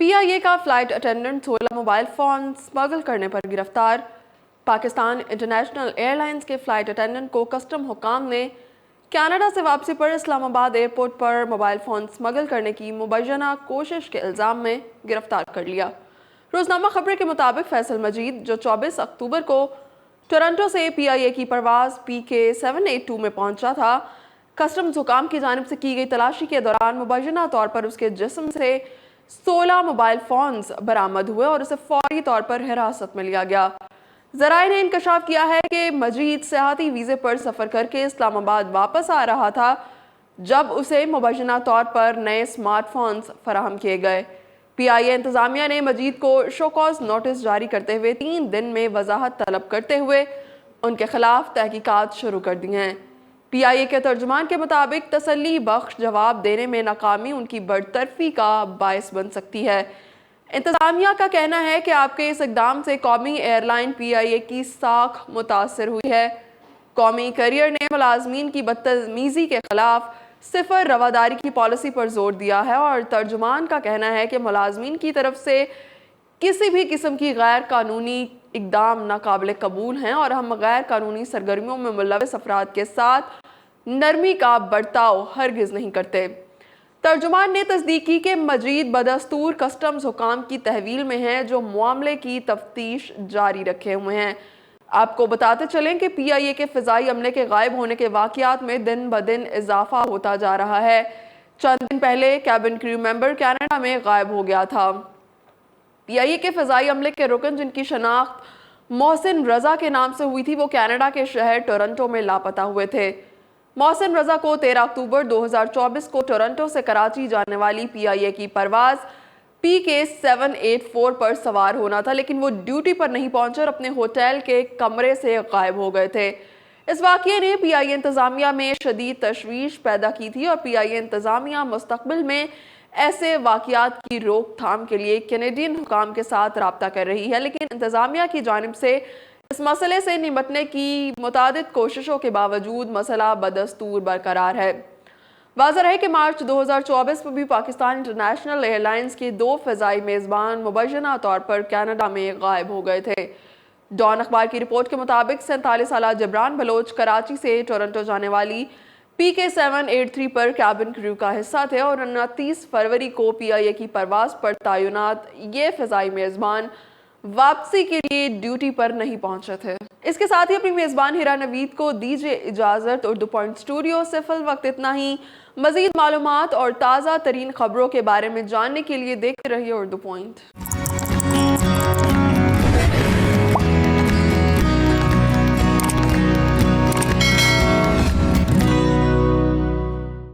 PIA کا flight attendant 16 mobile phone smuggle کرنے پر گرفتار۔ پاکستان انٹرنیشنل ایئر لائنز کے فلائٹ اٹینڈنٹ کو کسٹم حکام نے کینیڈا سے واپسی پر اسلام آباد ایئرپورٹ پر موبائل فون سمگل کرنے کی مبینہ کوشش کے الزام میں گرفتار کر لیا۔ روزنامہ خبر کے مطابق فیصل مجید، جو 24 اکتوبر کو ٹورنٹو سے PIA کی پرواز PK 782 میں پہنچا تھا، کسٹمز حکام کی جانب سے کی گئی تلاشی کے دوران مبینہ طور پر اس کے جسم سے 16 موبائل فونز برآمد ہوئے اور اسے فوری طور پر حراست میں لیا گیا۔ ذرائع نے انکشاف کیا ہے کہ مجید سیاحتی ویزے پر سفر کر کے اسلام آباد واپس آ رہا تھا جب اسے مبینہ طور پر نئے سمارٹ فونز فراہم کیے گئے۔ PIA انتظامیہ نے مجید کو شو کاز نوٹس جاری کرتے ہوئے 3 دن میں وضاحت طلب کرتے ہوئے ان کے خلاف تحقیقات شروع کر دی ہیں۔ PIA کے ترجمان کے مطابق تسلی بخش جواب دینے میں ناکامی ان کی برطرفی کا باعث بن سکتی ہے۔ انتظامیہ کا کہنا ہے کہ آپ کے اس اقدام سے قومی ایئر لائن PIA کی ساکھ متاثر ہوئی ہے۔ قومی کیریئر نے ملازمین کی بدتمیزی کے خلاف صفر رواداری کی پالیسی پر زور دیا ہے اور ترجمان کا کہنا ہے کہ ملازمین کی طرف سے کسی بھی قسم کی غیر قانونی اقدام ناقابل قبول ہیں اور ہم غیر قانونی سرگرمیوں میں ملوث افراد کے ساتھ نرمی کا برتاؤ ہرگز نہیں کرتے۔ ترجمان نے تصدیق کی کہ مجید بدستور کسٹمز حکام کی تحویل میں ہیں جو معاملے کی تفتیش جاری رکھے ہوئے ہیں۔ آپ کو بتاتے چلیں کہ PIA کے فضائی عملے کے غائب ہونے کے واقعات میں دن بدن اضافہ ہوتا جا رہا ہے۔ چند دن پہلے کیبن کریو ممبر کینیڈا میں غائب ہو گیا تھا۔ PIA کے فضائی عملے کے رکن جن کی شناخت محسن رضا کے نام سے ہوئی تھی وہ کینیڈا کے شہر ٹورنٹو میں لاپتہ ہوئے تھے۔ محسن رضا کو 13 اکتوبر 2024 کو ٹورنٹو سے کراچی جانے والی PIA کی پرواز PK 784 پر سوار ہونا تھا، لیکن وہ ڈیوٹی پر نہیں پہنچے اور اپنے ہوٹل کے کمرے سے غائب ہو گئے تھے۔ اس واقعے نے PIA انتظامیہ میں شدید تشویش پیدا کی تھی اور PIA انتظامیہ مستقبل میں ایسے واقعات کی روک تھام کے لیے کینیڈین حکام کے ساتھ رابطہ کر رہی ہے، لیکن انتظامیہ کی جانب سے اس مسئلے سے نمٹنے کی متعدد کوششوں کے باوجود مسئلہ بدستور برقرار ہے۔ واضح ہے کہ مارچ 2024 میں بھی پاکستان انٹرنیشنل ایئر لائنز کے 2 فضائی میزبان مبینہ طور پر کینیڈا میں غائب ہو گئے تھے۔ ڈان اخبار کی رپورٹ کے مطابق 47 سالہ جبران بلوچ کراچی سے ٹورنٹو جانے والی PK 783 پر کیبن کریو کا حصہ تھے اور 29 فروری کو PIA کی پرواز پر تعینات یہ فضائی میزبان واپسی کے لیے ڈیوٹی پر نہیں پہنچے تھے۔ اس کے ساتھ ہی اپنی میزبان ہیرا نوید کو دیجیے اجازت۔ اردو پوائنٹ اسٹوڈیو سے فی الوقت اتنا ہی۔ مزید معلومات اور تازہ ترین خبروں کے بارے میں جاننے کے لیے دیکھتے رہیے اردو پوائنٹ۔